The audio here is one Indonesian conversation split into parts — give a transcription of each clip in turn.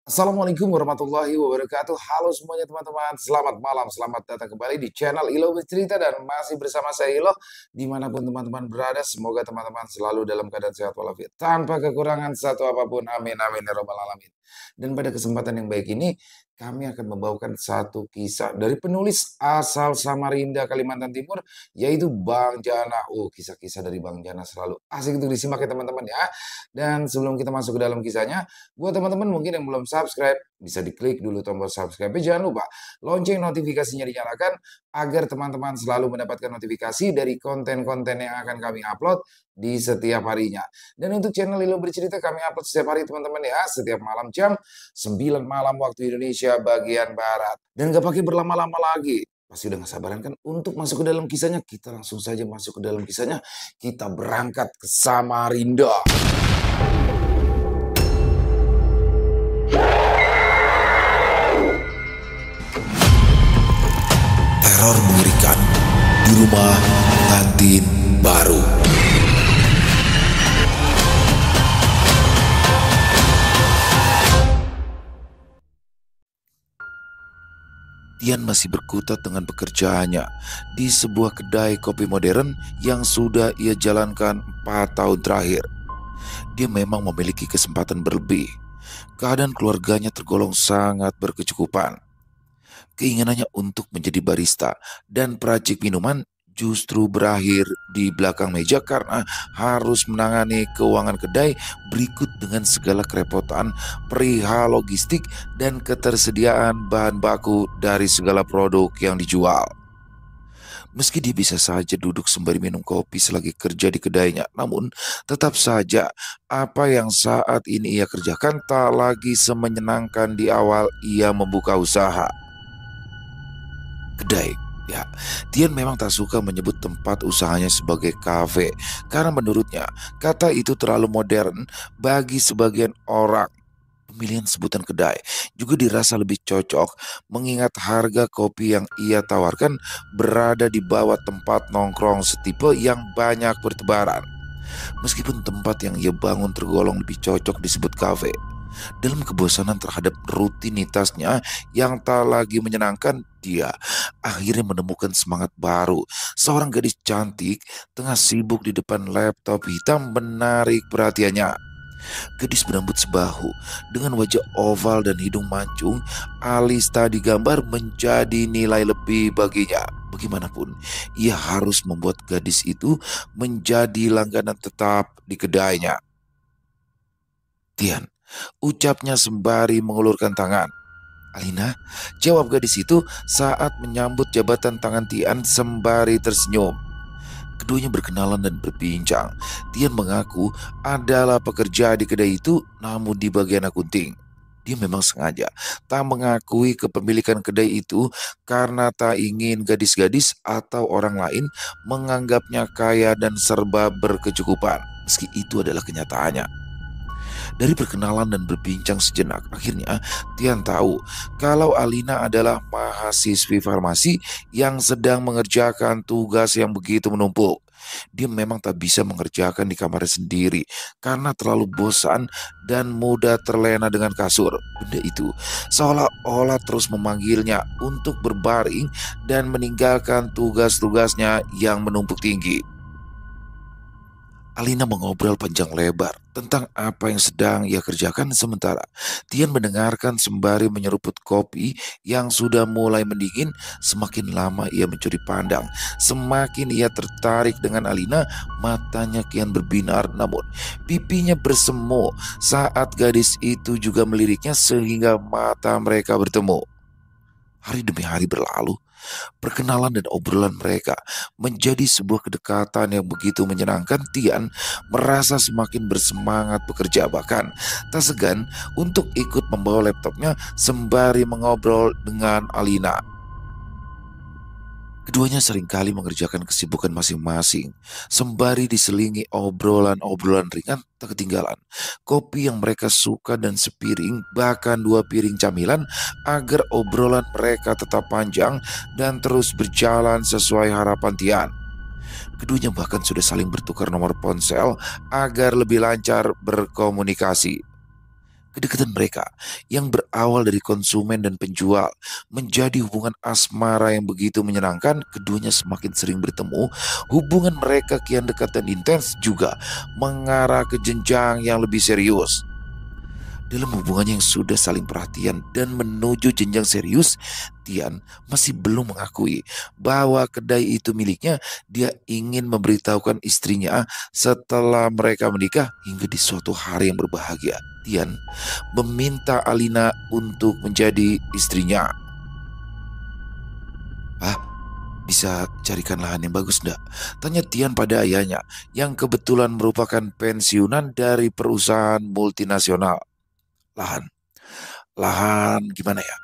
Assalamualaikum warahmatullahi wabarakatuh. Halo semuanya teman-teman, selamat malam, selamat datang kembali di channel Ilo Bercerita dan masih bersama saya Ilo. Dimanapun teman-teman berada, semoga teman-teman selalu dalam keadaan sehat walafiat, tanpa kekurangan satu apapun. Amin, amin, ya robbal alamin. Dan pada kesempatan yang baik ini, kami akan membawakan satu kisah dari penulis asal Samarinda, Kalimantan Timur, yaitu Bang Jana. Oh, kisah-kisah dari Bang Jana selalu asik untuk disimak ya teman-teman ya. Dan sebelum kita masuk ke dalam kisahnya, buat teman-teman mungkin yang belum subscribe, bisa diklik dulu tombol subscribe. Jangan lupa lonceng notifikasinya dinyalakan agar teman-teman selalu mendapatkan notifikasi dari konten-konten yang akan kami upload di setiap harinya. Dan untuk channel Lilo Bercerita kami upload setiap hari teman-teman ya, setiap malam jam 9 malam waktu Indonesia bagian Barat. Dan gak pakai berlama-lama lagi. Pasti udah gak sabaran kan untuk masuk ke dalam kisahnya. Kita langsung saja masuk ke dalam kisahnya. Kita berangkat ke Samarinda. Teror mengerikan di rumah pengantin baru. Tian masih berkutat dengan pekerjaannya di sebuah kedai kopi modern yang sudah ia jalankan 4 tahun terakhir. Dia memang memiliki kesempatan berlebih. Keadaan keluarganya tergolong sangat berkecukupan. Keinginannya untuk menjadi barista dan peracik minuman justru berakhir di belakang meja karena harus menangani keuangan kedai berikut dengan segala kerepotan perihal logistik dan ketersediaan bahan baku dari segala produk yang dijual. Meski dia bisa saja duduk sembari minum kopi selagi kerja di kedainya, namun tetap saja apa yang saat ini ia kerjakan tak lagi semenyenangkan di awal ia membuka usaha. Kedai. Ya, Tian memang tak suka menyebut tempat usahanya sebagai kafe karena menurutnya kata itu terlalu modern bagi sebagian orang. Pemilihan sebutan kedai juga dirasa lebih cocok mengingat harga kopi yang ia tawarkan berada di bawah tempat nongkrong setipe yang banyak bertebaran. Meskipun tempat yang ia bangun tergolong lebih cocok disebut kafe, dalam kebosanan terhadap rutinitasnya yang tak lagi menyenangkan, dia akhirnya menemukan semangat baru. Seorang gadis cantik tengah sibuk di depan laptop hitam menarik perhatiannya. Gadis berambut sebahu dengan wajah oval dan hidung mancung, alis tadi gambar menjadi nilai lebih baginya. Bagaimanapun, ia harus membuat gadis itu menjadi langganan tetap di kedainya. Tian, ucapnya sembari mengulurkan tangan. Alina, jawab gadis itu saat menyambut jabatan tangan Tian sembari tersenyum. Keduanya berkenalan dan berbincang. Tian mengaku adalah pekerja di kedai itu, namun di bagian akunting. Dia memang sengaja tak mengakui kepemilikan kedai itu karena tak ingin gadis-gadis atau orang lain menganggapnya kaya dan serba berkecukupan, meski itu adalah kenyataannya. Dari perkenalan dan berbincang sejenak, akhirnya Tian tahu kalau Alina adalah mahasiswi farmasi yang sedang mengerjakan tugas yang begitu menumpuk. Dia memang tak bisa mengerjakan di kamarnya sendiri karena terlalu bosan dan mudah terlena dengan kasur. Benda itu seolah-olah terus memanggilnya untuk berbaring dan meninggalkan tugas-tugasnya yang menumpuk tinggi. Alina mengobrol panjang lebar tentang apa yang sedang ia kerjakan sementara Tian mendengarkan sembari menyeruput kopi yang sudah mulai mendingin. Semakin lama ia mencuri pandang, semakin ia tertarik dengan Alina. Matanya kian berbinar namun pipinya bersemu saat gadis itu juga meliriknya sehingga mata mereka bertemu. Hari demi hari berlalu. Perkenalan dan obrolan mereka menjadi sebuah kedekatan yang begitu menyenangkan. Tian merasa semakin bersemangat bekerja, bahkan tak segan untuk ikut membawa laptopnya sembari mengobrol dengan Alina. Keduanya seringkali mengerjakan kesibukan masing-masing, sembari diselingi obrolan-obrolan ringan. Tak ketinggalan kopi yang mereka suka dan sepiring, bahkan 2 piring camilan, agar obrolan mereka tetap panjang dan terus berjalan sesuai harapan Tian. Keduanya bahkan sudah saling bertukar nomor ponsel agar lebih lancar berkomunikasi. Kedekatan mereka yang berawal dari konsumen dan penjual menjadi hubungan asmara yang begitu menyenangkan. Keduanya semakin sering bertemu. Hubungan mereka kian dekat dan intens juga mengarah ke jenjang yang lebih serius. Dalam hubungannya yang sudah saling perhatian dan menuju jenjang serius, Tian masih belum mengakui bahwa kedai itu miliknya. Dia ingin memberitahukan istrinya setelah mereka menikah. Hingga di suatu hari yang berbahagia, Tian meminta Alina untuk menjadi istrinya. "Ah, bisa carikan lahan yang bagus enggak?" tanya Tian pada ayahnya yang kebetulan merupakan pensiunan dari perusahaan multinasional. Lahan. Lahan gimana ya?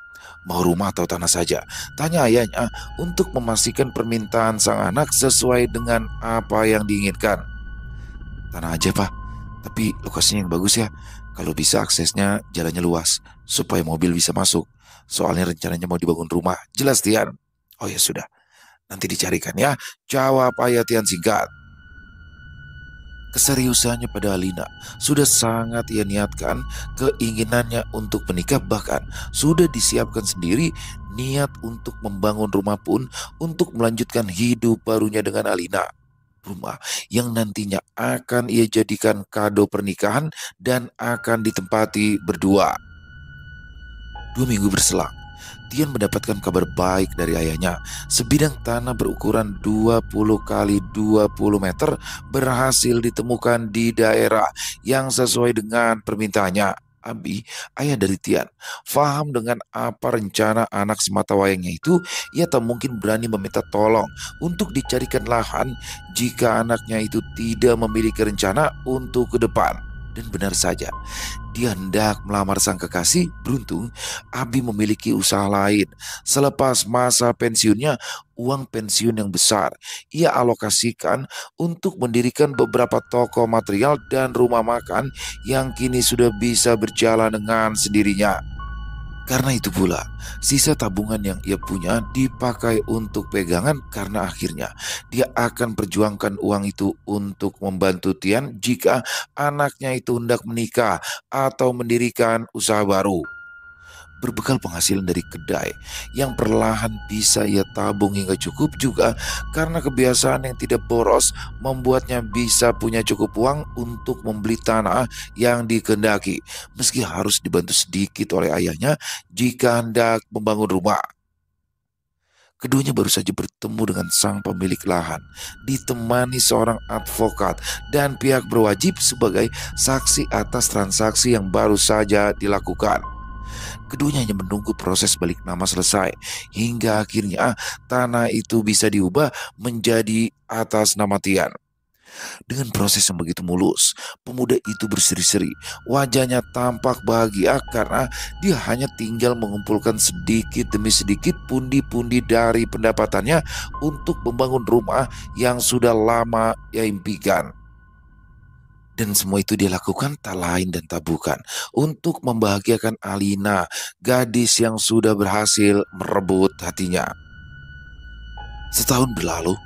Mau rumah atau tanah saja? Tanya ayahnya untuk memastikan permintaan sang anak sesuai dengan apa yang diinginkan. "Tanah aja, Pak. Tapi lokasinya yang bagus ya. Kalau bisa aksesnya jalannya luas supaya mobil bisa masuk. Soalnya rencananya mau dibangun rumah." Jelas Tian. "Oh ya sudah, nanti dicarikan ya," jawab ayah Tian singkat. Keseriusannya pada Alina sudah sangat ia niatkan. Keinginannya untuk menikah bahkan sudah disiapkan sendiri. Niat untuk membangun rumah pun untuk melanjutkan hidup barunya dengan Alina. Rumah yang nantinya akan ia jadikan kado pernikahan dan akan ditempati berdua. 2 minggu berselang, Tian mendapatkan kabar baik dari ayahnya. Sebidang tanah berukuran 20 kali 20 meter berhasil ditemukan di daerah yang sesuai dengan permintaannya. Abi, ayah dari Tian, faham dengan apa rencana anak sematawayangnya itu. Ia tak mungkin berani meminta tolong untuk dicarikan lahan jika anaknya itu tidak memiliki rencana untuk ke depan. Dan benar saja, dia hendak melamar sang kekasih. Beruntung, Abi memiliki usaha lain. Selepas masa pensiunnya, uang pensiun yang besar ia alokasikan untuk mendirikan beberapa toko material dan rumah makan yang kini sudah bisa berjalan dengan sendirinya. Karena itu pula, sisa tabungan yang ia punya dipakai untuk pegangan karena akhirnya dia akan perjuangkan uang itu untuk membantu Tian jika anaknya itu hendak menikah atau mendirikan usaha baru. Berbekal penghasilan dari kedai yang perlahan bisa ia tabung hingga cukup, juga karena kebiasaan yang tidak boros membuatnya bisa punya cukup uang untuk membeli tanah yang dikehendaki, meski harus dibantu sedikit oleh ayahnya jika hendak membangun rumah. Keduanya baru saja bertemu dengan sang pemilik lahan, ditemani seorang advokat dan pihak berwajib sebagai saksi atas transaksi yang baru saja dilakukan. Keduanya hanya menunggu proses balik nama selesai hingga akhirnya tanah itu bisa diubah menjadi atas nama Tian. Dengan proses yang begitu mulus, pemuda itu berseri-seri. Wajahnya tampak bahagia karena dia hanya tinggal mengumpulkan sedikit demi sedikit pundi-pundi dari pendapatannya untuk membangun rumah yang sudah lama ia impikan. Dan semua itu dia lakukan tak lain dan tak bukan untuk membahagiakan Alina, gadis yang sudah berhasil merebut hatinya. Setahun berlalu,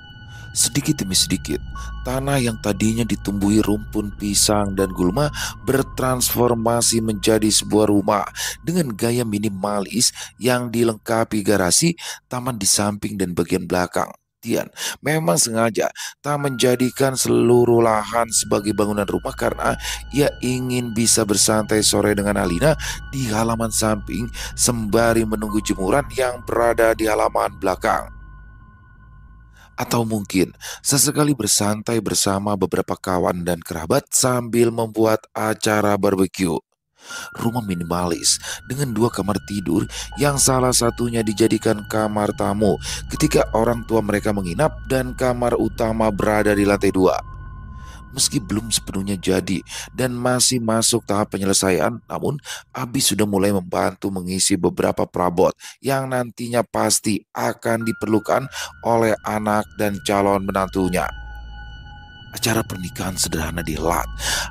sedikit demi sedikit, tanah yang tadinya ditumbuhi rumpun pisang dan gulma bertransformasi menjadi sebuah rumah dengan gaya minimalis yang dilengkapi garasi, taman di samping dan bagian belakang. Tian memang sengaja tak menjadikan seluruh lahan sebagai bangunan rumah karena ia ingin bisa bersantai sore dengan Alina di halaman samping sembari menunggu jemuran yang berada di halaman belakang. Atau mungkin sesekali bersantai bersama beberapa kawan dan kerabat sambil membuat acara barbeque. Rumah minimalis dengan 2 kamar tidur yang salah satunya dijadikan kamar tamu ketika orang tua mereka menginap dan kamar utama berada di lantai 2. Meski belum sepenuhnya jadi dan masih masuk tahap penyelesaian, namun Abi sudah mulai membantu mengisi beberapa perabot yang nantinya pasti akan diperlukan oleh anak dan calon menantunya. Acara pernikahan sederhana dihelat,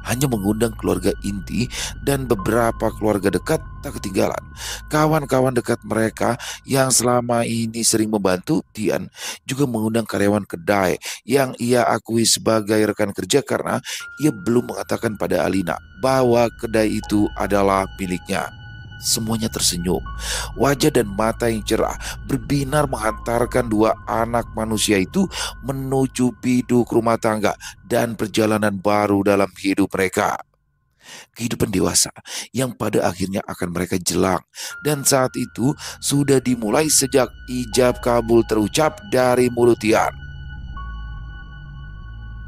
hanya mengundang keluarga inti dan beberapa keluarga dekat tak ketinggalan. Kawan-kawan dekat mereka yang selama ini sering membantu Tian juga mengundang karyawan kedai yang ia akui sebagai rekan kerja karena ia belum mengatakan pada Alina bahwa kedai itu adalah miliknya. Semuanya tersenyum. Wajah dan mata yang cerah berbinar menghantarkan dua anak manusia itu menuju biduk rumah tangga dan perjalanan baru dalam hidup mereka. Kehidupan dewasa yang pada akhirnya akan mereka jelang. Dan saat itu sudah dimulai sejak ijab kabul terucap dari mulut Tian.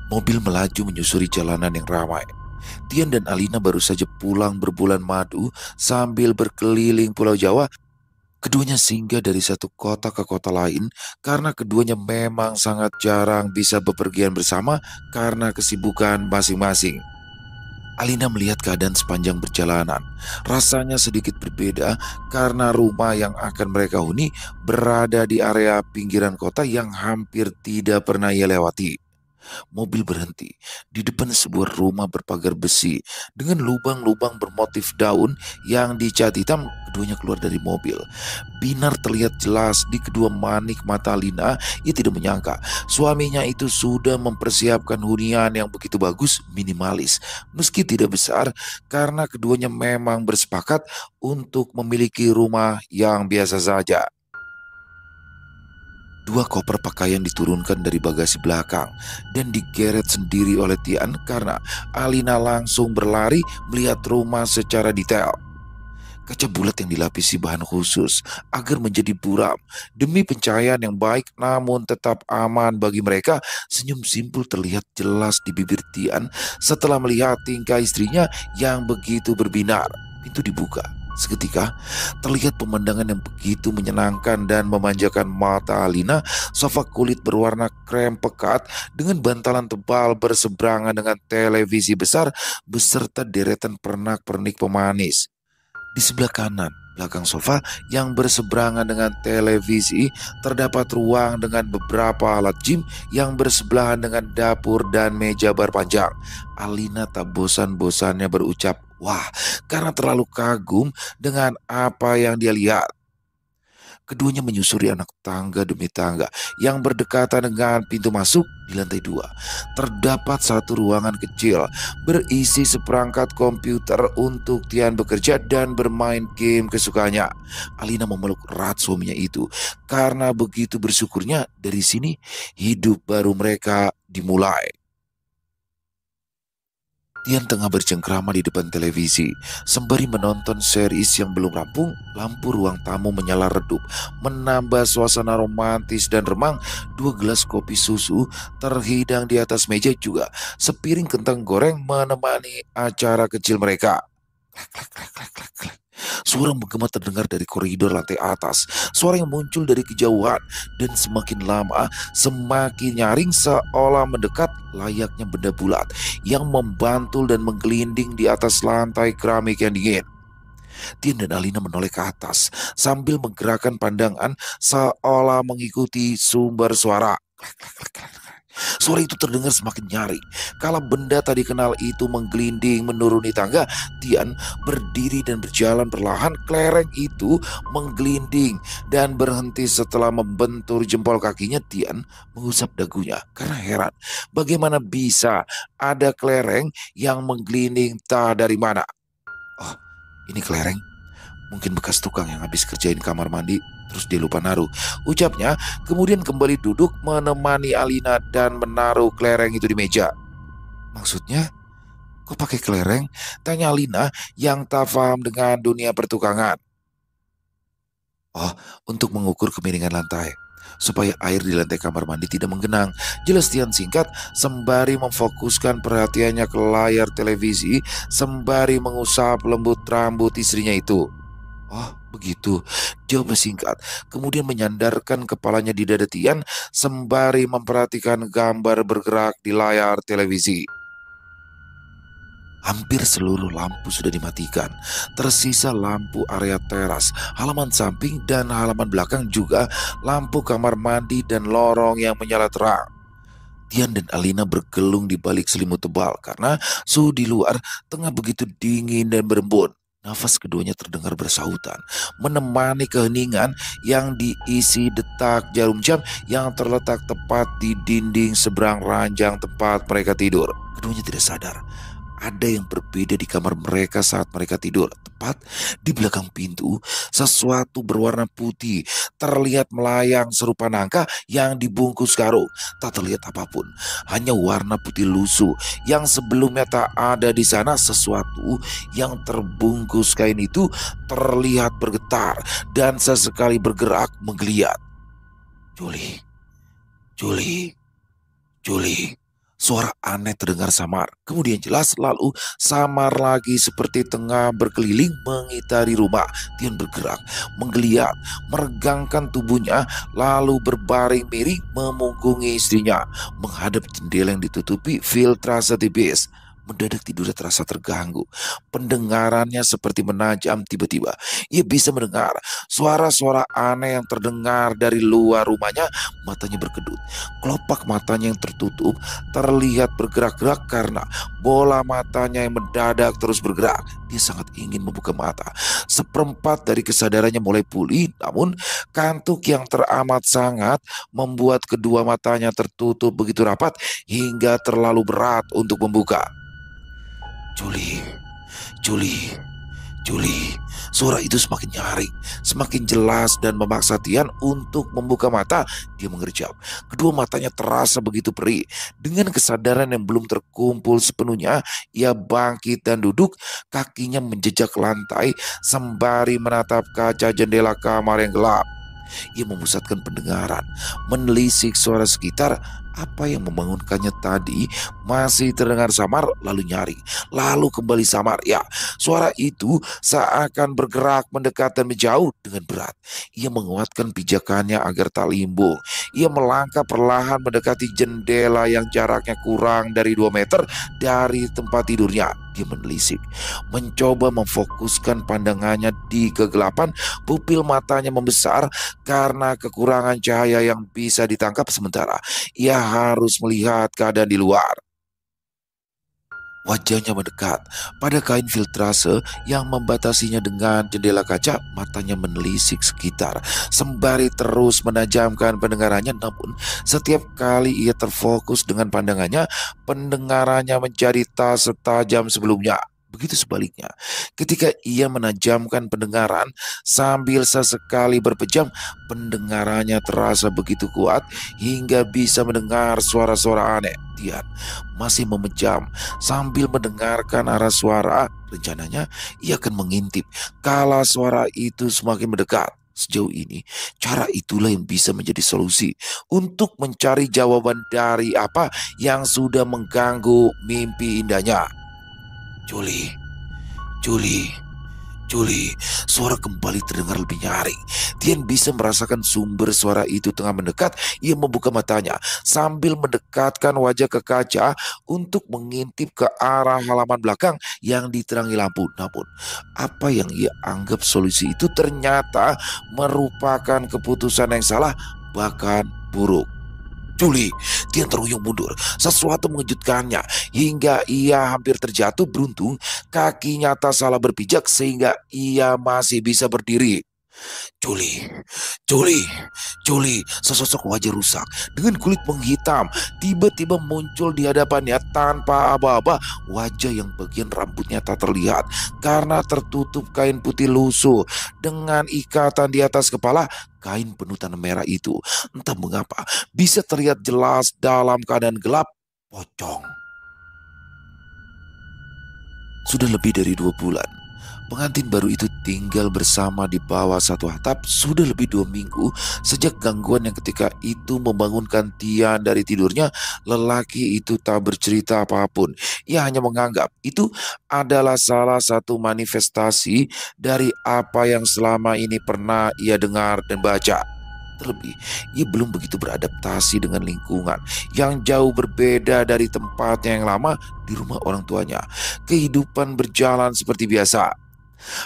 Mobil melaju menyusuri jalanan yang ramai. Tian dan Alina baru saja pulang berbulan madu sambil berkeliling Pulau Jawa. Keduanya singgah dari satu kota ke kota lain karena keduanya memang sangat jarang bisa bepergian bersama karena kesibukan masing-masing. Alina melihat keadaan sepanjang perjalanan. Rasanya sedikit berbeda karena rumah yang akan mereka huni berada di area pinggiran kota yang hampir tidak pernah ia lewati. Mobil berhenti di depan sebuah rumah berpagar besi dengan lubang-lubang bermotif daun yang dicat hitam. Keduanya keluar dari mobil. Binar terlihat jelas di kedua manik mata Alina. Ia tidak menyangka suaminya itu sudah mempersiapkan hunian yang begitu bagus, minimalis, meski tidak besar, karena keduanya memang bersepakat untuk memiliki rumah yang biasa saja. Dua koper pakaian diturunkan dari bagasi belakang dan digeret sendiri oleh Tian karena Alina langsung berlari melihat rumah secara detail. Kaca bulat yang dilapisi bahan khusus agar menjadi buram demi pencahayaan yang baik namun tetap aman bagi mereka. Senyum simpul terlihat jelas di bibir Tian setelah melihat tingkah istrinya yang begitu berbinar. Pintu dibuka. Seketika terlihat pemandangan yang begitu menyenangkan dan memanjakan mata Alina. Sofa kulit berwarna krem pekat dengan bantalan tebal berseberangan dengan televisi besar beserta deretan pernak-pernik pemanis. Di sebelah kanan, belakang sofa yang berseberangan dengan televisi, terdapat ruang dengan beberapa alat gym yang bersebelahan dengan dapur dan meja bar panjang. Alina tak bosan-bosannya berucap wah karena terlalu kagum dengan apa yang dia lihat. Keduanya menyusuri anak tangga demi tangga yang berdekatan dengan pintu masuk. Di lantai 2 terdapat satu ruangan kecil berisi seperangkat komputer untuk Tian bekerja dan bermain game kesukaannya. Alina memeluk erat suaminya itu karena begitu bersyukurnya dari sini hidup baru mereka dimulai. Tian tengah bercengkrama di depan televisi. Sembari menonton series yang belum rampung, lampu ruang tamu menyala redup, menambah suasana romantis dan remang. 2 gelas kopi susu terhidang di atas meja juga. Sepiring kentang goreng menemani acara kecil mereka. Klek, klek, klek, klek, klek. Suara menggema terdengar dari koridor lantai atas. Suara yang muncul dari kejauhan dan semakin lama semakin nyaring seolah mendekat layaknya benda bulat yang membantul dan menggelinding di atas lantai keramik yang dingin. Tian dan Alina menoleh ke atas sambil menggerakkan pandangan seolah mengikuti sumber suara. Suara itu terdengar semakin nyaring. Kala benda tadi kenal itu menggelinding menuruni tangga, Tian berdiri dan berjalan perlahan. Kelereng itu menggelinding dan berhenti setelah membentur jempol kakinya. Tian mengusap dagunya karena heran bagaimana bisa ada kelereng yang menggelinding tak dari mana. Oh, ini kelereng. Mungkin bekas tukang yang habis kerjain kamar mandi terus dia lupa naruh, ucapnya, kemudian kembali duduk menemani Alina dan menaruh kelereng itu di meja. Maksudnya, kok pakai kelereng? Tanya Alina yang tak paham dengan dunia pertukangan. Oh, untuk mengukur kemiringan lantai, supaya air di lantai kamar mandi tidak menggenang. Jelas Tian singkat sembari memfokuskan perhatiannya ke layar televisi sembari mengusap lembut rambut istrinya itu. Oh, begitu, jawab singkat. Kemudian menyandarkan kepalanya di dada Tian sembari memperhatikan gambar bergerak di layar televisi. Hampir seluruh lampu sudah dimatikan. Tersisa lampu area teras, halaman samping dan halaman belakang, juga lampu kamar mandi dan lorong yang menyala terang. Tian dan Alina bergelung di balik selimut tebal karena suhu di luar tengah begitu dingin dan berembun. Nafas keduanya terdengar bersautan, menemani keheningan yang diisi detak jarum jam yang terletak tepat di dinding seberang ranjang tempat mereka tidur. Keduanya tidak sadar ada yang berbeda di kamar mereka saat mereka tidur. Tepat di belakang pintu, sesuatu berwarna putih terlihat melayang serupa nangka yang dibungkus karung. Tak terlihat apapun, hanya warna putih lusuh yang sebelumnya tak ada di sana. Sesuatu yang terbungkus kain itu terlihat bergetar dan sesekali bergerak menggeliat. Julie, Julie, Julie. Suara aneh terdengar samar, kemudian jelas, lalu samar lagi seperti tengah berkeliling mengitari rumah. Tian bergerak, menggeliat, meregangkan tubuhnya, lalu berbaring miring memunggungi istrinya, menghadap jendela yang ditutupi filtrase tipis. Mendadak tidurnya terasa terganggu. Pendengarannya seperti menajam tiba-tiba. Ia bisa mendengar suara-suara aneh yang terdengar dari luar rumahnya. Matanya berkedut. Kelopak matanya yang tertutup terlihat bergerak-gerak karena bola matanya yang mendadak terus bergerak. Dia sangat ingin membuka mata. Seperempat dari kesadarannya mulai pulih, namun kantuk yang teramat sangat membuat kedua matanya tertutup begitu rapat hingga terlalu berat untuk membuka. Julie, Julie, Julie. Suara itu semakin nyaring, semakin jelas dan memaksa Tian untuk membuka mata. Dia mengerjap. Kedua matanya terasa begitu perih. Dengan kesadaran yang belum terkumpul sepenuhnya, ia bangkit dan duduk, kakinya menjejak lantai sembari menatap kaca jendela kamar yang gelap. Ia memusatkan pendengaran, menelisik suara sekitar. Apa yang membangunkannya tadi masih terdengar samar, lalu nyaring, lalu kembali samar. Ya, suara itu seakan bergerak, mendekat dan menjauh dengan berat. Ia menguatkan pijakannya agar tak limbung. Ia melangkah perlahan mendekati jendela yang jaraknya kurang dari 2 meter dari tempat tidurnya. Dia menelisik, mencoba memfokuskan pandangannya di kegelapan. Pupil matanya membesar karena kekurangan cahaya yang bisa ditangkap sementara. Ia harus melihat keadaan di luar. Wajahnya mendekat pada kain filtrase yang membatasinya dengan jendela kaca. Matanya menelisik sekitar sembari terus menajamkan pendengarannya. Namun setiap kali ia terfokus dengan pandangannya, pendengarannya menjadi tak setajam sebelumnya. Begitu sebaliknya, ketika ia menajamkan pendengaran sambil sesekali berpejam, pendengarannya terasa begitu kuat hingga bisa mendengar suara-suara aneh. Tian masih memejam sambil mendengarkan arah suara. Rencananya ia akan mengintip kala suara itu semakin mendekat. Sejauh ini, cara itulah yang bisa menjadi solusi untuk mencari jawaban dari apa yang sudah mengganggu mimpi indahnya. Julie, Julie, Julie. Suara kembali terdengar lebih nyaring. Tian bisa merasakan sumber suara itu tengah mendekat. Ia membuka matanya sambil mendekatkan wajah ke kaca untuk mengintip ke arah halaman belakang yang diterangi lampu. Namun, apa yang ia anggap solusi itu ternyata merupakan keputusan yang salah, bahkan buruk. Julie, Tian terhuyung mundur. Sesuatu mengejutkannya hingga ia hampir terjatuh. Beruntung kakinya tak salah berpijak sehingga ia masih bisa berdiri. Julie, Julie, Julie, sesosok wajah rusak dengan kulit menghitam tiba-tiba muncul di hadapannya tanpa aba-aba. Wajah yang bagian rambutnya tak terlihat karena tertutup kain putih lusuh dengan ikatan di atas kepala. Kain penuh tanah merah itu entah mengapa bisa terlihat jelas dalam keadaan gelap, pocong. Sudah lebih dari 2 bulan pengantin baru itu tinggal bersama di bawah satu atap. Sudah lebih 2 minggu sejak gangguan yang ketika itu membangunkan Tian dari tidurnya. Lelaki itu tak bercerita apapun. Ia hanya menganggap itu adalah salah satu manifestasi dari apa yang selama ini pernah ia dengar dan baca. Terlebih, ia belum begitu beradaptasi dengan lingkungan yang jauh berbeda dari tempatnya yang lama di rumah orang tuanya. Kehidupan berjalan seperti biasa.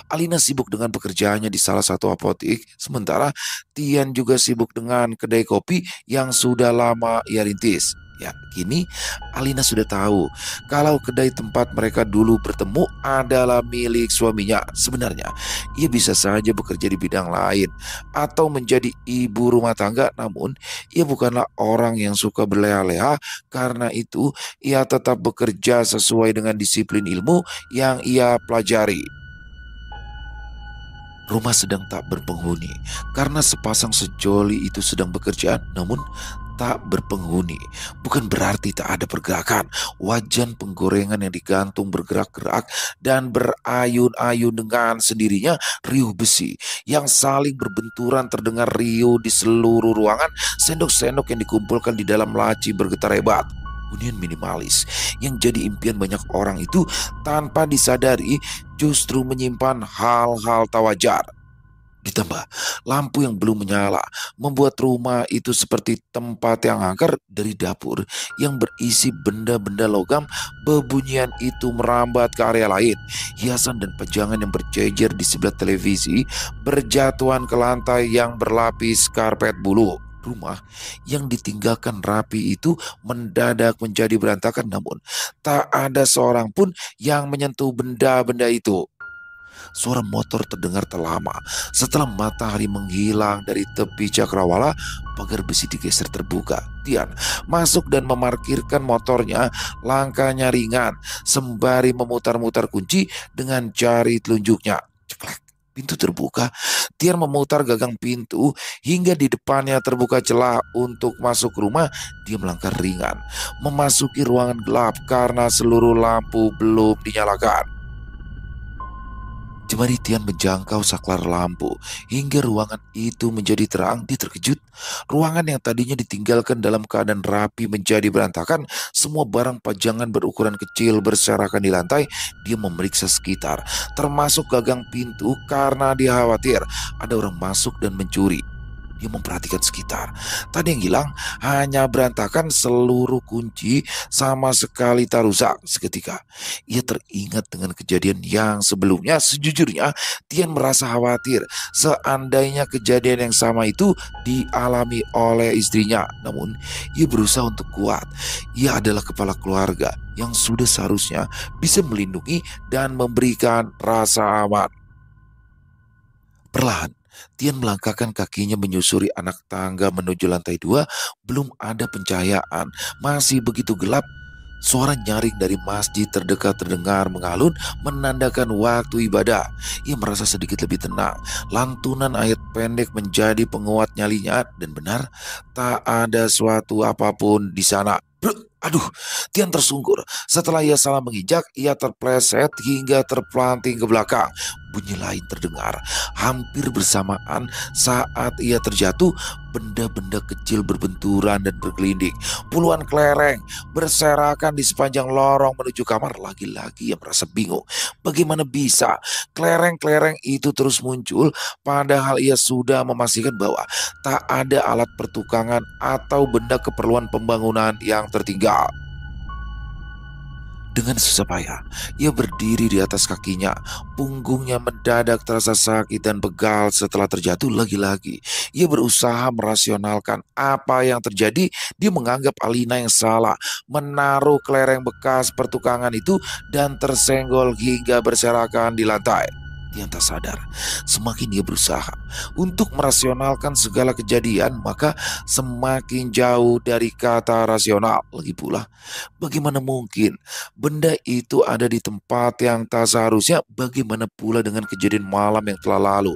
Alina sibuk dengan pekerjaannya di salah satu apotik, sementara Tian juga sibuk dengan kedai kopi yang sudah lama ia rintis. Ya, kini Alina sudah tahu kalau kedai tempat mereka dulu bertemu adalah milik suaminya. Sebenarnya, ia bisa saja bekerja di bidang lain atau menjadi ibu rumah tangga, namun ia bukanlah orang yang suka berleha-leha. Karena itu, ia tetap bekerja sesuai dengan disiplin ilmu yang ia pelajari. Rumah sedang tak berpenghuni karena sepasang sejoli itu sedang bekerja, namun tak berpenghuni bukan berarti tak ada pergerakan. Wajan penggorengan yang digantung bergerak-gerak dan berayun-ayun dengan sendirinya. Riuh besi yang saling berbenturan terdengar riuh di seluruh ruangan. Sendok-sendok yang dikumpulkan di dalam laci bergetar hebat. Hunian minimalis yang jadi impian banyak orang itu tanpa disadari justru menyimpan hal-hal tak wajar. Ditambah lampu yang belum menyala membuat rumah itu seperti tempat yang angker. Dari dapur yang berisi benda-benda logam, bebunyian itu merambat ke area lain. Hiasan dan pajangan yang berjejer di sebelah televisi berjatuhan ke lantai yang berlapis karpet bulu. Rumah yang ditinggalkan rapi itu mendadak menjadi berantakan, namun tak ada seorang pun yang menyentuh benda-benda itu. Suara motor terdengar tak lama. Setelah matahari menghilang dari tepi cakrawala, pagar besi digeser terbuka. Tian masuk dan memarkirkan motornya. Langkahnya ringan sembari memutar-mutar kunci dengan jari telunjuknya. Ceklek. Pintu terbuka. Tian memutar gagang pintu hingga di depannya terbuka celah untuk masuk rumah. Dia melangkah ringan, memasuki ruangan gelap karena seluruh lampu belum dinyalakan. Jemari Tian menjangkau saklar lampu hingga ruangan itu menjadi terang. Dia terkejut. Ruangan yang tadinya ditinggalkan dalam keadaan rapi menjadi berantakan. Semua barang pajangan berukuran kecil berserakan di lantai. Dia memeriksa sekitar, termasuk gagang pintu karena dia khawatir ada orang masuk dan mencuri. Dia memperhatikan sekitar. Tadi yang hilang hanya berantakan, seluruh kunci sama sekali tak rusak. Seketika ia teringat dengan kejadian yang sebelumnya. Sejujurnya Tian merasa khawatir seandainya kejadian yang sama itu dialami oleh istrinya. Namun ia berusaha untuk kuat. Ia adalah kepala keluarga yang sudah seharusnya bisa melindungi dan memberikan rasa aman. Perlahan Tian melangkahkan kakinya menyusuri anak tangga menuju lantai 2. Belum ada pencahayaan, masih begitu gelap. Suara nyaring dari masjid terdekat terdengar mengalun, menandakan waktu ibadah. Ia merasa sedikit lebih tenang. Lantunan ayat pendek menjadi penguat nyalinya, dan benar, tak ada suatu apapun di sana. Aduh, Tian tersungkur. Setelah ia salah menginjak, ia terpleset hingga terpelanting ke belakang. Bunyi lain terdengar hampir bersamaan saat ia terjatuh. Benda-benda kecil berbenturan dan bergelinding. Puluhan kelereng berserakan di sepanjang lorong menuju kamar. Lagi-lagi ia merasa bingung. Bagaimana bisa kelereng-kelereng itu terus muncul, padahal ia sudah memastikan bahwa tak ada alat pertukangan atau benda keperluan pembangunan yang tertinggal. Dengan susah payah, ia berdiri di atas kakinya. Punggungnya mendadak terasa sakit dan pegal setelah terjatuh. Lagi-lagi ia berusaha merasionalkan apa yang terjadi. Dia menganggap Alina yang salah menaruh kelereng bekas pertukangan itu dan tersenggol hingga berserakan di lantai. Dia tak sadar, semakin dia berusaha untuk merasionalkan segala kejadian, maka semakin jauh dari kata rasional. Lagi pula, bagaimana mungkin benda itu ada di tempat yang tak seharusnya? Bagaimana pula dengan kejadian malam yang telah lalu?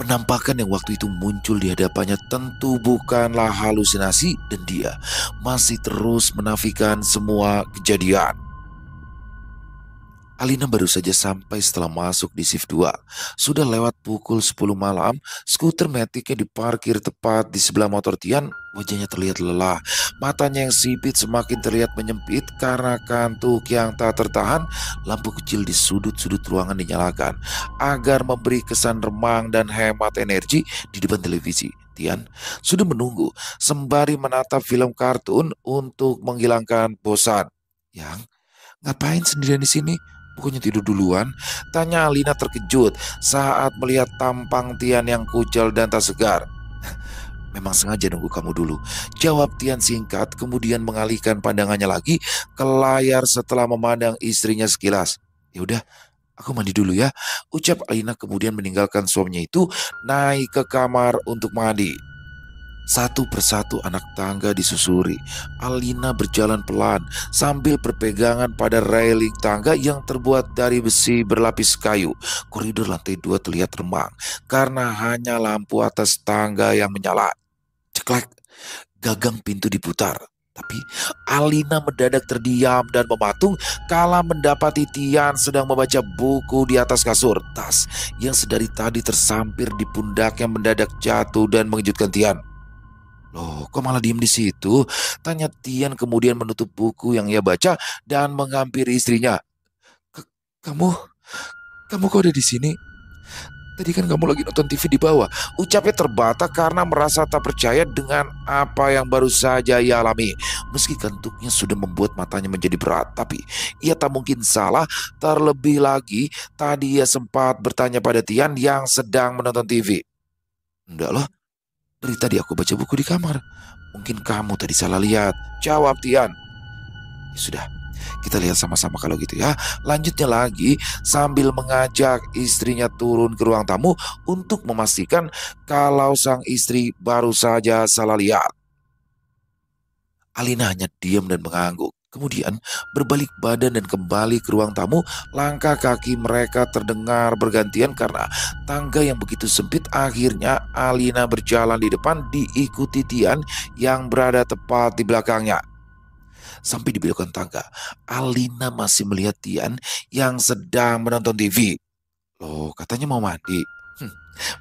Penampakan yang waktu itu muncul di hadapannya tentu bukanlah halusinasi, dan dia masih terus menafikan semua kejadian. Alina baru saja sampai setelah masuk di shift 2. Sudah lewat pukul 10 malam. Skuter metiknya diparkir tepat di sebelah motor Tian. Wajahnya terlihat lelah. Matanya yang sipit semakin terlihat menyempit karena kantuk yang tak tertahan. Lampu kecil di sudut-sudut ruangan dinyalakan agar memberi kesan remang dan hemat energi. Di depan televisi, Tian sudah menunggu sembari menatap film kartun untuk menghilangkan bosan. Yang ngapain sendirian di sini? Bukannya tidur duluan? Tanya Alina terkejut saat melihat tampang Tian yang kucel dan tak segar. Memang sengaja nunggu kamu dulu, jawab Tian singkat, kemudian mengalihkan pandangannya lagi ke layar setelah memandang istrinya sekilas. Ya udah, aku mandi dulu ya, ucap Alina kemudian meninggalkan suaminya itu naik ke kamar untuk mandi. Satu persatu anak tangga disusuri. Alina berjalan pelan sambil berpegangan pada railing tangga yang terbuat dari besi berlapis kayu. Koridor lantai 2 terlihat remang karena hanya lampu atas tangga yang menyala. Ceklek, gagang pintu diputar. Tapi Alina mendadak terdiam dan mematung kala mendapati Tian sedang membaca buku di atas kasur. Tas yang sedari tadi tersampir di pundaknya mendadak jatuh dan mengejutkan Tian. Loh, kok malah diem di situ? Tanya Tian kemudian menutup buku yang ia baca dan menghampiri istrinya. Kamu, kamu kok ada di sini? Tadi kan kamu lagi nonton TV di bawah. Ucapnya terbata karena merasa tak percaya dengan apa yang baru saja ia alami. Meski kantuknya sudah membuat matanya menjadi berat, tapi ia tak mungkin salah. Terlebih lagi, tadi ia sempat bertanya pada Tian yang sedang menonton TV. Enggak loh, dari tadi aku baca buku di kamar. Mungkin kamu tadi salah lihat, jawab Tian. Ya sudah, kita lihat sama-sama kalau gitu ya. Lanjutnya lagi sambil mengajak istrinya turun ke ruang tamu untuk memastikan kalau sang istri baru saja salah lihat. Alina hanya diam dan mengangguk. Kemudian berbalik badan dan kembali ke ruang tamu. Langkah kaki mereka terdengar bergantian karena tangga yang begitu sempit. Akhirnya Alina berjalan di depan diikuti Tian yang berada tepat di belakangnya. Sampai di belokan tangga, Alina masih melihat Tian yang sedang menonton TV. Loh, katanya mau mandi.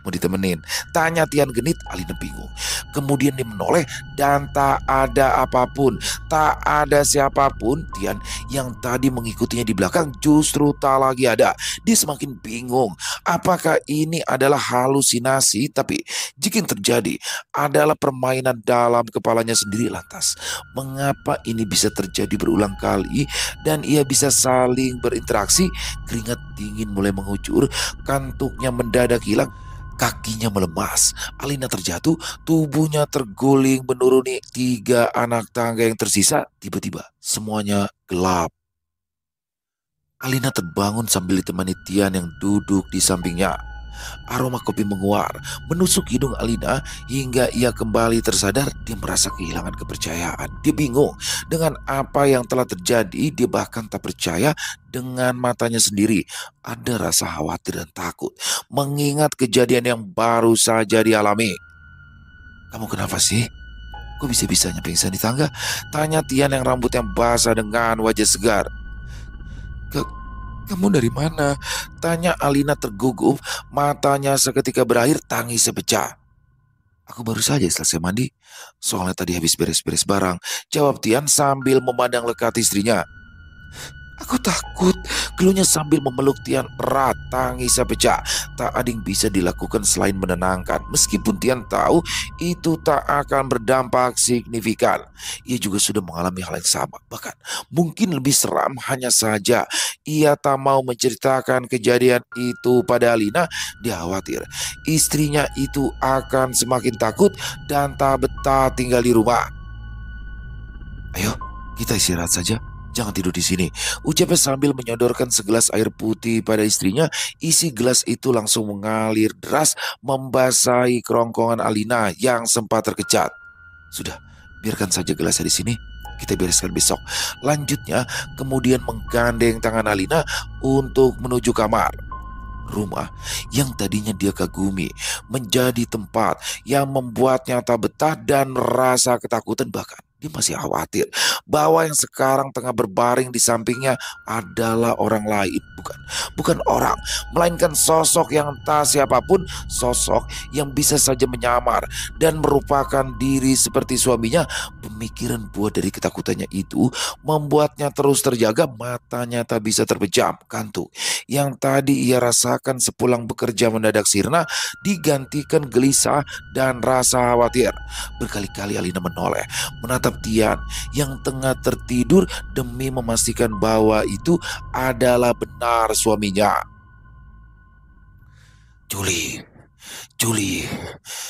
Mau ditemenin? Tanya Tian genit. Alina bingung. Kemudian dia menoleh dan tak ada apapun. Tak ada siapapun. Tian yang tadi mengikutinya di belakang justru tak lagi ada. Dia semakin bingung. Apakah ini adalah halusinasi? Tapi jika yang terjadi adalah permainan dalam kepalanya sendiri, lantas mengapa ini bisa terjadi berulang kali dan ia bisa saling berinteraksi? Keringat dingin mulai mengucur. Kantuknya mendadak hilang. Kakinya melemas. Alina terjatuh. Tubuhnya terguling menuruni 3 anak tangga yang tersisa. Tiba-tiba semuanya gelap. Alina terbangun sambil ditemani Tian yang duduk di sampingnya. Aroma kopi menguar, menusuk hidung Alina hingga ia kembali tersadar. Dia merasa kehilangan kepercayaan. Dia bingung dengan apa yang telah terjadi. Dia bahkan tak percaya dengan matanya sendiri. Ada rasa khawatir dan takut mengingat kejadian yang baru saja dialami. Kamu kenapa sih? Kok bisa-bisanya pingsan di tangga? Tanya Tian yang rambutnya basah dengan wajah segar. Kamu dari mana? Tanya Alina tergugup. Matanya seketika berair, tangisnya pecah. Aku baru saja selesai mandi. Soalnya tadi habis beres-beres barang, jawab Tian sambil memandang lekat istrinya. Aku takut, keluhnya sambil memeluk Tian erat. Tangisnya pecah. Tak ada yang bisa dilakukan selain menenangkan. Meskipun Tian tahu itu tak akan berdampak signifikan. Ia juga sudah mengalami hal yang sama. Bahkan mungkin lebih seram, hanya saja ia tak mau menceritakan kejadian itu pada Alina. Dia khawatir istrinya itu akan semakin takut dan tak betah tinggal di rumah. Ayo, kita istirahat saja. Jangan tidur di sini, ucapnya sambil menyodorkan segelas air putih pada istrinya. Isi gelas itu langsung mengalir deras membasahi kerongkongan Alina yang sempat terkecat. Sudah, biarkan saja gelasnya di sini. Kita bereskan besok. Lanjutnya, kemudian menggandeng tangan Alina untuk menuju kamar. Rumah yang tadinya dia kagumi menjadi tempat yang membuatnya tak betah dan rasa ketakutan. Bahkan dia masih khawatir bahwa yang sekarang tengah berbaring di sampingnya adalah orang lain. Bukan orang, melainkan sosok yang tak siapapun. Sosok yang bisa saja menyamar dan merupakan diri seperti suaminya. Pemikiran buah dari ketakutannya itu membuatnya terus terjaga. Matanya tak bisa terpejam. Kantuk yang tadi ia rasakan sepulang bekerja mendadak sirna, digantikan gelisah dan rasa khawatir. Berkali-kali Alina menoleh menatap Tian yang tengah tertidur demi memastikan bahwa itu adalah benar suaminya. Julie,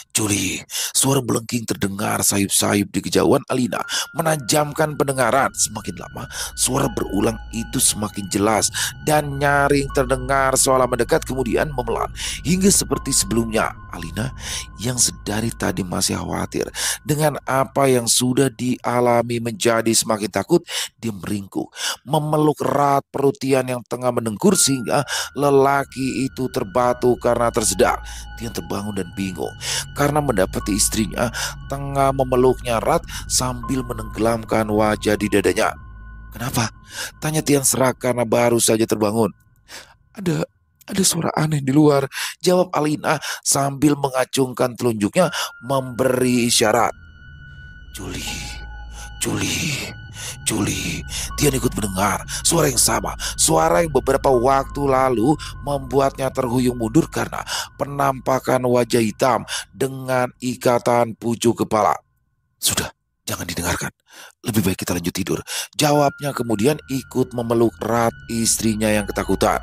Juli, suara belengking terdengar sayup-sayup di kejauhan. Alina menajamkan pendengaran. Semakin lama, suara berulang itu semakin jelas dan nyaring terdengar seolah mendekat kemudian memelan. Hingga seperti sebelumnya, Alina yang sedari tadi masih khawatir dengan apa yang sudah dialami menjadi semakin takut. Dia meringkuk, memeluk erat perut Tian yang tengah mendengkur sehingga lelaki itu terbatu karena tersedak. Tian terbangun dan bingung karena mendapati istrinya tengah memeluknya erat sambil menenggelamkan wajah di dadanya. "Kenapa?" tanya Tian serak karena baru saja terbangun. Ada ada suara aneh di luar, jawab Alina sambil mengacungkan telunjuknya memberi isyarat. Juli, Juli, Juli. Tian ikut mendengar suara yang sama, suara yang beberapa waktu lalu membuatnya terhuyung mundur karena penampakan wajah hitam dengan ikatan pucuk kepala. "Sudah, jangan didengarkan. Lebih baik kita lanjut tidur," jawabnya kemudian ikut memeluk erat istrinya yang ketakutan.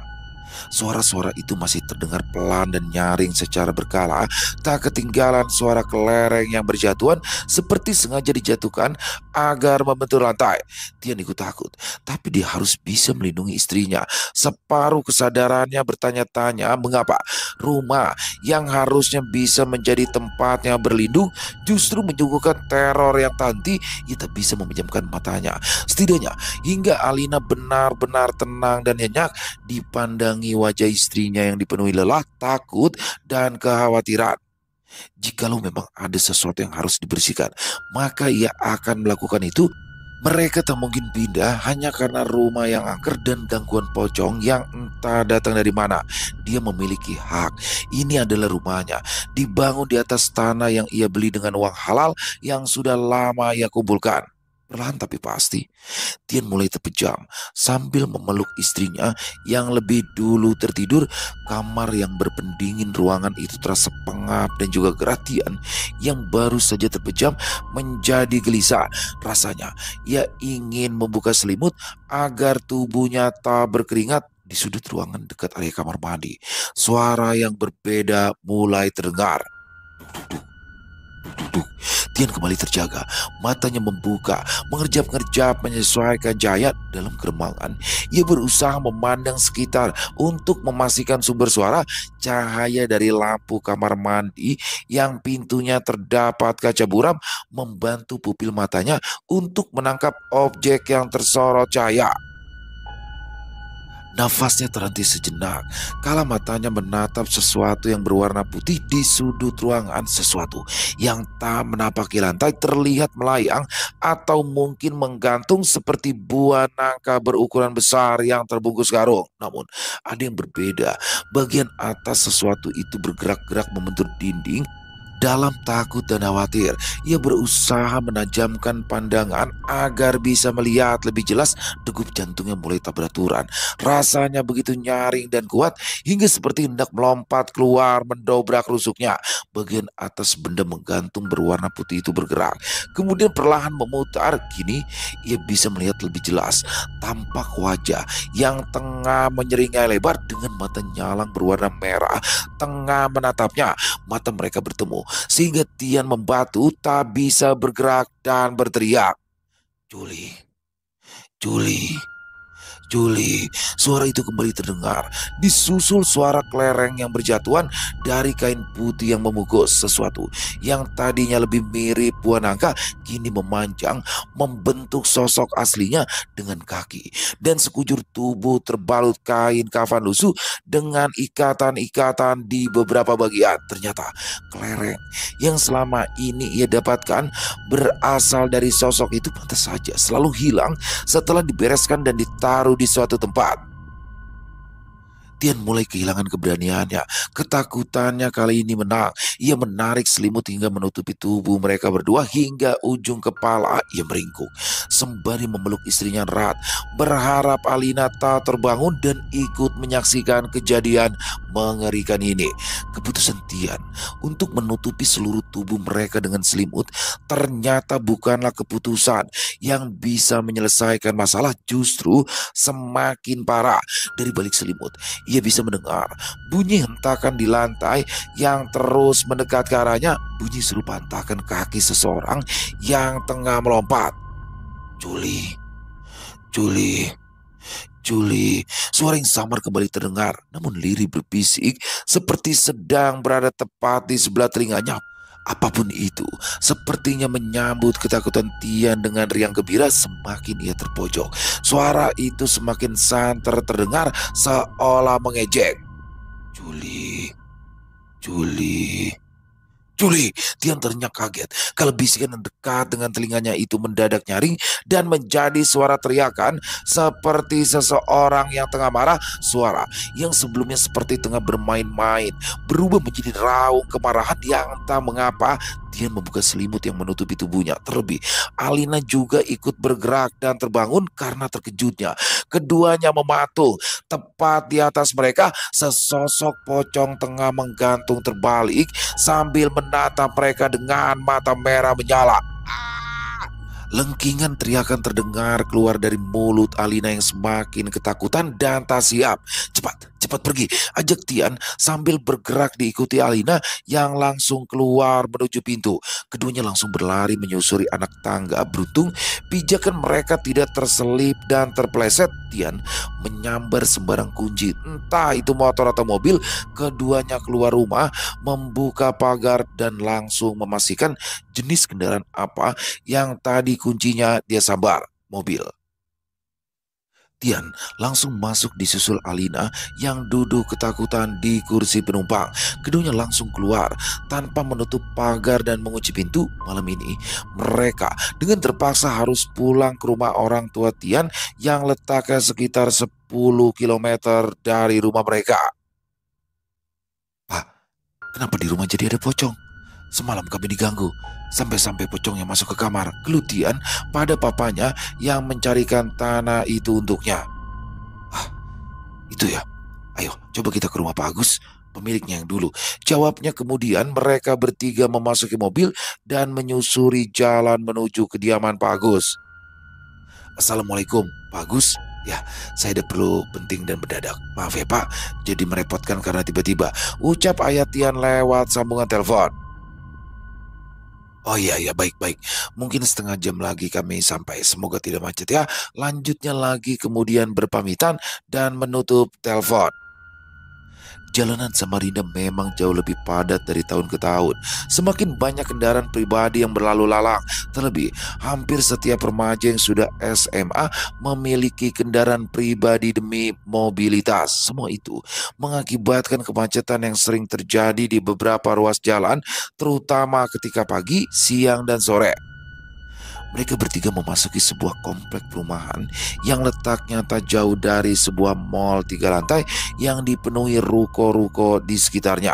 Suara-suara itu masih terdengar pelan dan nyaring secara berkala. Tak ketinggalan suara kelereng yang berjatuhan seperti sengaja dijatuhkan agar membentur lantai. Tian ikut takut, tapi dia harus bisa melindungi istrinya. Separuh kesadarannya bertanya-tanya mengapa rumah yang harusnya bisa menjadi tempatnya berlindung justru menyuguhkan teror yang tanti. Ia tak bisa memejamkan matanya. Setidaknya hingga Alina benar-benar tenang dan nyenyak dipandangi wajah istrinya yang dipenuhi lelah, takut, dan kekhawatiran. Jikalau memang ada sesuatu yang harus dibersihkan, maka ia akan melakukan itu. Mereka tak mungkin pindah hanya karena rumah yang angker dan gangguan pocong yang entah datang dari mana. Dia memiliki hak. Ini adalah rumahnya, dibangun di atas tanah yang ia beli dengan uang halal yang sudah lama ia kumpulkan. Perlahan tapi pasti, Tian mulai terpejam sambil memeluk istrinya yang lebih dulu tertidur. Kamar yang berpendingin ruangan itu terasa pengap dan juga gerah. Tian yang baru saja terpejam menjadi gelisah. Rasanya ia ingin membuka selimut agar tubuhnya tak berkeringat. Di sudut ruangan dekat area kamar mandi, suara yang berbeda mulai terdengar. Duk. Tian kembali terjaga, matanya membuka, mengerjap-ngerjap menyesuaikan cahaya dalam keremangan. Ia berusaha memandang sekitar untuk memastikan sumber suara. Cahaya dari lampu kamar mandi yang pintunya terdapat kaca buram membantu pupil matanya untuk menangkap objek yang tersorot cahaya. Nafasnya terhenti sejenak, kala matanya menatap sesuatu yang berwarna putih di sudut ruangan. Sesuatu yang tak menapaki lantai terlihat melayang atau mungkin menggantung seperti buah nangka berukuran besar yang terbungkus karung. Namun ada yang berbeda. Bagian atas sesuatu itu bergerak-gerak membentur dinding. Dalam takut dan khawatir, ia berusaha menajamkan pandangan agar bisa melihat lebih jelas. Degup jantungnya mulai tak beraturan. Rasanya begitu nyaring dan kuat hingga seperti hendak melompat keluar mendobrak rusuknya. Bagian atas benda menggantung berwarna putih itu bergerak, kemudian perlahan memutar. Kini ia bisa melihat lebih jelas tampak wajah yang tengah menyeringai lebar dengan mata nyalang berwarna merah tengah menatapnya. Mata mereka bertemu sehingga Tian membatu, tak bisa bergerak dan berteriak. "Juli, Juli, Juli." Suara itu kembali terdengar, disusul suara kelereng yang berjatuhan dari kain putih yang membungkus. Sesuatu yang tadinya lebih mirip buah nangka kini memanjang membentuk sosok aslinya dengan kaki dan sekujur tubuh terbalut kain kafan lusuh dengan ikatan-ikatan di beberapa bagian. Ternyata kelereng yang selama ini ia dapatkan berasal dari sosok itu pantas saja selalu hilang setelah dibereskan dan ditaruh di suatu tempat. Tian mulai kehilangan keberaniannya. Ketakutannya kali ini menang. Ia menarik selimut hingga menutupi tubuh mereka berdua hingga ujung kepala. Ia meringkuk sembari memeluk istrinya erat, berharap Alina tak terbangun dan ikut menyaksikan kejadian mengerikan ini. Keputusan Tian untuk menutupi seluruh tubuh mereka dengan selimut ternyata bukanlah keputusan yang bisa menyelesaikan masalah. Justru semakin parah. Dari balik selimut Ia bisa mendengar bunyi hentakan di lantai yang terus mendekat ke arahnya. Bunyi serupa hentakan kaki seseorang yang tengah melompat. Juli, Juli, Juli. Suara yang samar kembali terdengar, namun lirih berbisik seperti sedang berada tepat di sebelah telinganya. Apapun itu, sepertinya menyambut ketakutan Tian dengan riang gembira. Semakin ia terpojok, suara itu semakin santer terdengar seolah mengejek. Juli, Juli, Juli. Tian ternyata kaget kalau bisikan yang dekat dengan telinganya itu mendadak nyaring dan menjadi suara teriakan seperti seseorang yang tengah marah. Suara yang sebelumnya seperti tengah bermain-main berubah menjadi raung kemarahan yang entah mengapa. Tian membuka selimut yang menutupi tubuhnya. Terlebih, Alina juga ikut bergerak dan terbangun karena terkejutnya. Keduanya mematung. Tepat di atas mereka, sesosok pocong tengah menggantung terbalik sambil menatap mereka dengan mata merah menyala. Lengkingan teriakan terdengar keluar dari mulut Alina yang semakin ketakutan dan tak siap. Cepat, cepat pergi, ajak Tian sambil bergerak diikuti Alina yang langsung keluar menuju pintu. Keduanya langsung berlari menyusuri anak tangga. Beruntung pijakan mereka tidak terselip dan terpeleset. Tian menyambar sembarang kunci, entah itu motor atau mobil. Keduanya keluar rumah, membuka pagar dan langsung memastikan jenis kendaraan apa yang tadi kuncinya dia sambar. Mobil. Tian langsung masuk disusul Alina yang duduk ketakutan di kursi penumpang. Keduanya langsung keluar tanpa menutup pagar dan mengunci pintu. Malam ini mereka dengan terpaksa harus pulang ke rumah orang tua Tian yang letaknya sekitar 10 kilometer dari rumah mereka. Pak, kenapa di rumah jadi ada pocong? Semalam kami diganggu, sampai-sampai pocongnya masuk ke kamar. Gelut Tian pada papanya yang mencarikan tanah itu untuknya. Ah, itu ya. Ayo, coba kita ke rumah Pak Agus, pemiliknya yang dulu. Jawabnya. Kemudian mereka bertiga memasuki mobil dan menyusuri jalan menuju kediaman Pak Agus. Assalamualaikum, Pak Agus. Ya, saya ada perlu penting dan mendadak. Maaf ya Pak, jadi merepotkan karena tiba-tiba, ucap ayah Tian lewat sambungan telepon. Oh iya, baik. Mungkin setengah jam lagi kami sampai. Semoga tidak macet ya. Lanjutnya lagi kemudian berpamitan dan menutup telepon. Jalanan Samarinda memang jauh lebih padat dari tahun ke tahun. Semakin banyak kendaraan pribadi yang berlalu lalang. Terlebih, hampir setiap remaja yang sudah SMA memiliki kendaraan pribadi demi mobilitas. Semua itu mengakibatkan kemacetan yang sering terjadi di beberapa ruas jalan, terutama ketika pagi, siang, dan sore. Mereka bertiga memasuki sebuah komplek perumahan yang letaknya tak jauh dari sebuah mall 3 lantai yang dipenuhi ruko-ruko di sekitarnya.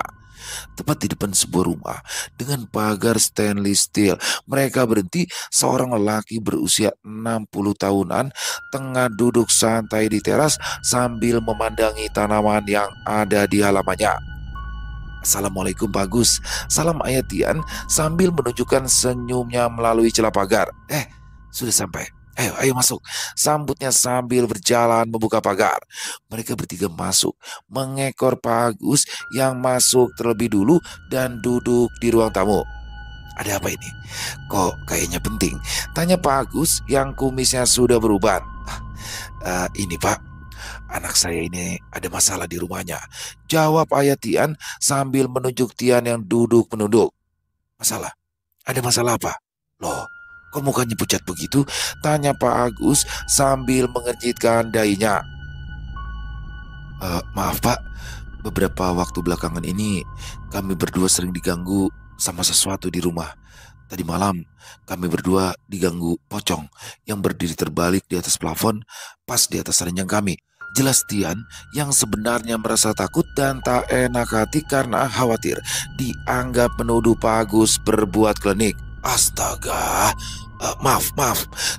Tepat di depan sebuah rumah dengan pagar stainless steel, mereka berhenti. Seorang lelaki berusia 60 tahunan tengah duduk santai di teras sambil memandangi tanaman yang ada di halamannya. Assalamualaikum Pak Agus, salam ayah Tian sambil menunjukkan senyumnya melalui celah pagar. Sudah sampai. Ayo masuk, sambutnya sambil berjalan membuka pagar. Mereka bertiga masuk, mengekor Pak Agus yang masuk terlebih dulu dan duduk di ruang tamu. Ada apa ini? Kok kayaknya penting? Tanya Pak Agus yang kumisnya sudah beruban. Ini Pak, anak saya ini ada masalah di rumahnya, jawab ayah Tian sambil menunjuk Tian yang duduk menunduk. Masalah? Ada masalah apa? Loh, kok mukanya pucat begitu? Tanya Pak Agus sambil mengerjitkan dahinya. Maaf Pak, beberapa waktu belakangan ini kami berdua sering diganggu sama sesuatu di rumah. Tadi malam kami berdua diganggu pocong yang berdiri terbalik di atas plafon pas di atas ranjang kami. Jelas Tian yang sebenarnya merasa takut dan tak enak hati karena khawatir dianggap menuduh Pak Agus berbuat klinik. Astaga, maaf.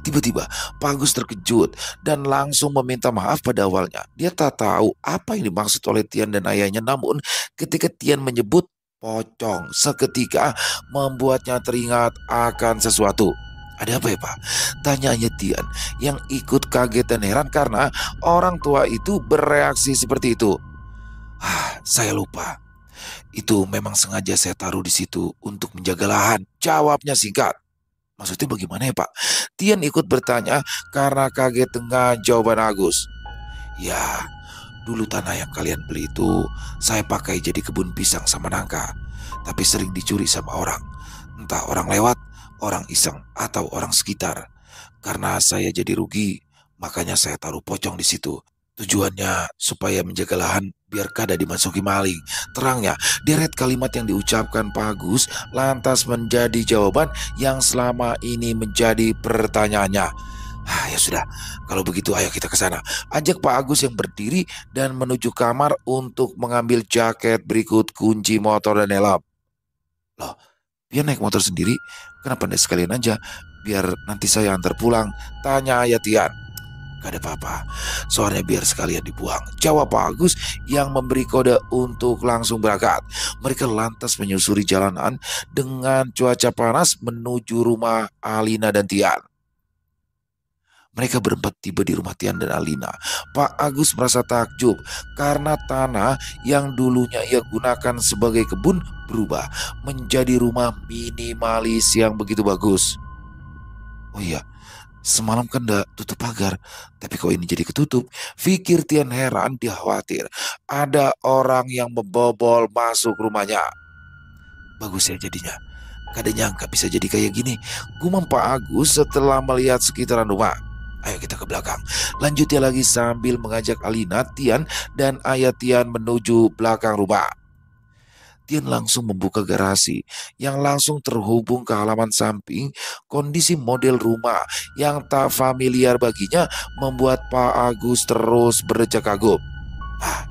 Tiba-tiba Pak Agus terkejut dan langsung meminta maaf. Pada awalnya dia tak tahu apa yang dimaksud oleh Tian dan ayahnya. Namun ketika Tian menyebut pocong, seketika membuatnya teringat akan sesuatu. Ada apa ya Pak? Tanyanya Tian yang ikut kaget dan heran karena orang tua itu bereaksi seperti itu. Saya lupa. Itu memang sengaja saya taruh di situ untuk menjaga lahan. Jawabnya singkat. Maksudnya bagaimana ya Pak? Tian ikut bertanya karena kaget dengan jawaban Agus. Ya, dulu tanah yang kalian beli itu saya pakai jadi kebun pisang sama nangka. Tapi sering dicuri sama orang. Entah orang lewat, orang iseng, atau orang sekitar. Karena saya jadi rugi, makanya saya taruh pocong di situ. Tujuannya supaya menjaga lahan biar kada dimasuki maling. Terangnya, deret kalimat yang diucapkan Pak Agus lantas menjadi jawaban yang selama ini menjadi pertanyaannya. Ya sudah, kalau begitu ayo kita ke sana. Ajak Pak Agus yang berdiri dan menuju kamar untuk mengambil jaket berikut kunci motor dan helm. Loh, dia naik motor sendiri, kenapa tidak sekalian aja? Biar nanti saya antar pulang, tanya Ayah Tian. Gak ada apa-apa, soalnya biar sekalian dibuang, jawab Pak Agus yang memberi kode untuk langsung berangkat. Mereka lantas menyusuri jalanan dengan cuaca panas menuju rumah Alina dan Tian. Mereka berempat tiba di rumah Tian dan Alina. Pak Agus merasa takjub karena tanah yang dulunya ia gunakan sebagai kebun berubah menjadi rumah minimalis yang begitu bagus. Oh iya, semalam kan udah tutup pagar, tapi kok ini jadi ketutup? Pikir Tian heran, dia khawatir ada orang yang membobol masuk rumahnya. Bagus ya jadinya. Kada nyangka bisa jadi kayak gini, gumam Pak Agus setelah melihat sekitaran rumah. Ayo kita ke belakang. Lanjutnya lagi sambil mengajak Alina, Tian, dan Ayah Tian menuju belakang rumah. Tian langsung membuka garasi yang langsung terhubung ke halaman samping. Kondisi model rumah yang tak familiar baginya membuat Pak Agus terus berdecak kagum.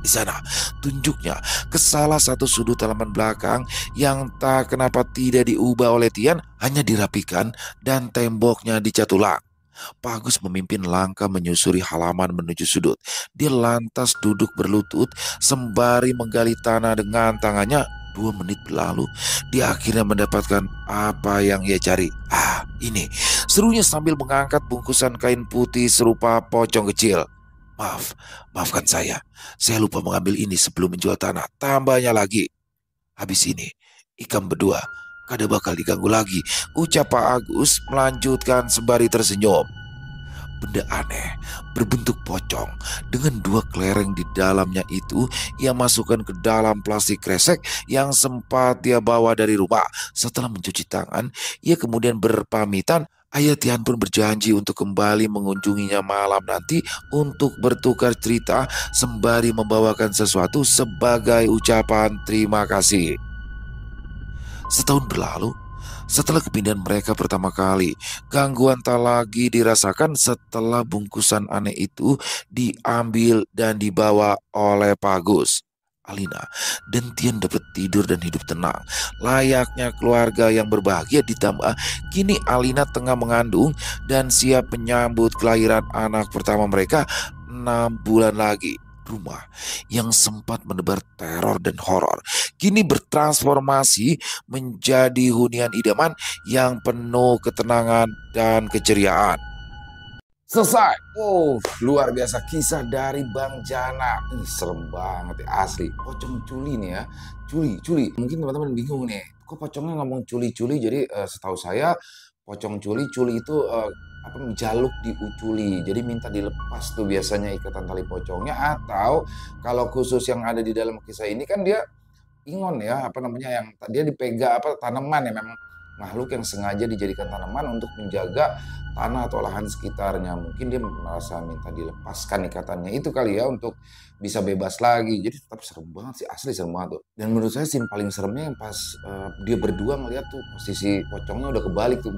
Di sana tunjuknya ke salah satu sudut halaman belakang yang tak kenapa tidak diubah oleh Tian, hanya dirapikan dan temboknya dicat ulang. Pak Agus memimpin langkah menyusuri halaman menuju sudut. Dia lantas duduk berlutut sembari menggali tanah dengan tangannya. 2 menit berlalu, dia akhirnya mendapatkan apa yang ia cari. Ini, serunya sambil mengangkat bungkusan kain putih serupa pocong kecil. Maafkan saya lupa mengambil ini sebelum menjual tanah. Tambahnya lagi, habis ini, ikam berdua kada bakal diganggu lagi, ucap Pak Agus melanjutkan sembari tersenyum. Benda aneh berbentuk pocong dengan 2 kelereng di dalamnya itu ia masukkan ke dalam plastik kresek yang sempat dia bawa dari rumah. Setelah mencuci tangan, ia kemudian berpamitan. Ayah Tian pun berjanji untuk kembali mengunjunginya malam nanti untuk bertukar cerita sembari membawakan sesuatu sebagai ucapan terima kasih. Setahun berlalu, setelah kepindahan mereka pertama kali, gangguan tak lagi dirasakan setelah bungkusan aneh itu diambil dan dibawa oleh Pak Agus. Alina dan Tian dapat tidur dan hidup tenang layaknya keluarga yang berbahagia. Ditambah kini Alina tengah mengandung dan siap menyambut kelahiran anak pertama mereka 6 bulan lagi. Rumah yang sempat menebar teror dan horor kini bertransformasi menjadi hunian idaman yang penuh ketenangan dan keceriaan. Selesai. Luar biasa kisah dari Bang Jana. Ini serem banget ya, asli. Pocong culi nih ya. Culi. Mungkin teman-teman bingung nih. Kok pocongnya ngomong culi-culi? Jadi setahu saya pocong culi itu menjaluk diuculi. Jadi minta dilepas tuh biasanya ikatan tali pocongnya. Atau kalau khusus yang ada di dalam kisah ini kan dia ingon ya, yang dia dipegang tanaman ya, memang makhluk yang sengaja dijadikan tanaman untuk menjaga tanah atau lahan sekitarnya. Mungkin dia merasa minta dilepaskan ikatannya itu kali ya untuk bisa bebas lagi. Jadi tetap serem banget sih, asli serem banget tuh. Dan menurut saya scene paling seremnya yang pas dia berdua ngeliat tuh posisi pocongnya udah kebalik tuh.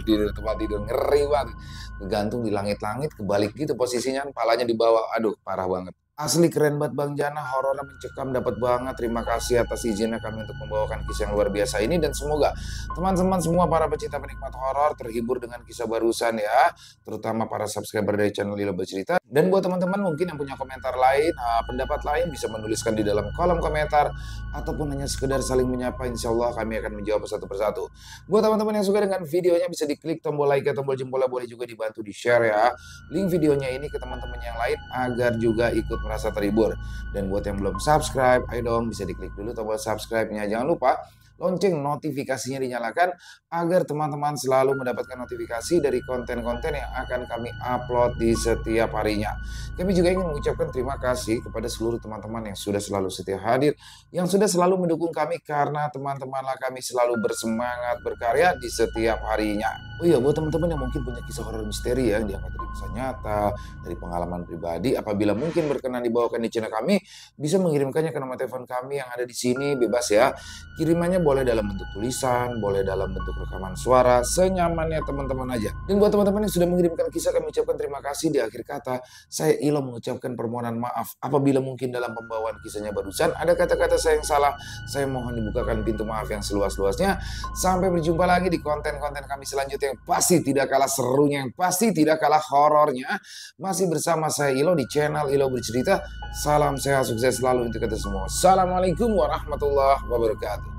Di tempat tidur ngeri banget. Kegantung di langit-langit kebalik gitu posisinya, kepalanya di bawah. Aduh, parah banget. Asli keren banget Bang Jana, horornya mencekam dapat banget. Terima kasih atas izinnya kami untuk membawakan kisah yang luar biasa ini. Dan semoga teman-teman semua para pecinta penikmat horor terhibur dengan kisah barusan ya. Terutama para subscriber dari channel Lilo Bercerita. Dan buat teman-teman mungkin yang punya komentar lain, pendapat lain bisa menuliskan di dalam kolom komentar. Ataupun hanya sekedar saling menyapa, insya Allah kami akan menjawab satu persatu. Buat teman-teman yang suka dengan videonya bisa diklik tombol like tombol jempolnya, boleh juga dibantu di share ya. Link videonya ini ke teman-teman yang lain agar juga ikut merasa terhibur. Dan buat yang belum subscribe, ayo dong bisa diklik dulu tombol subscribe-nya. Jangan lupa lonceng notifikasinya dinyalakan agar teman-teman selalu mendapatkan notifikasi dari konten-konten yang akan kami upload di setiap harinya. Kami juga ingin mengucapkan terima kasih kepada seluruh teman-teman yang sudah selalu setia hadir, yang sudah selalu mendukung kami, karena teman-temanlah kami selalu bersemangat berkarya di setiap harinya. Oh iya, buat teman-teman yang mungkin punya kisah horor misteri yang diangkat dari kisah nyata, dari pengalaman pribadi, apabila mungkin berkenan dibawakan di channel kami, bisa mengirimkannya ke nomor telepon kami yang ada di sini, bebas ya. Kirimannya boleh dalam bentuk tulisan, boleh dalam bentuk rekaman suara, senyamannya teman-teman aja. Dan buat teman-teman yang sudah mengirimkan kisah, kami ucapkan terima kasih. Di akhir kata, saya Ilo mengucapkan permohonan maaf apabila mungkin dalam pembawaan kisahnya barusan ada kata-kata saya yang salah. Saya mohon dibukakan pintu maaf yang seluas-luasnya. Sampai berjumpa lagi di konten-konten kami selanjutnya yang pasti tidak kalah serunya, yang pasti tidak kalah horornya. Masih bersama saya Ilo di channel Ilo Bercerita. Salam sehat, sukses selalu untuk kita semua. Assalamualaikum warahmatullahi wabarakatuh.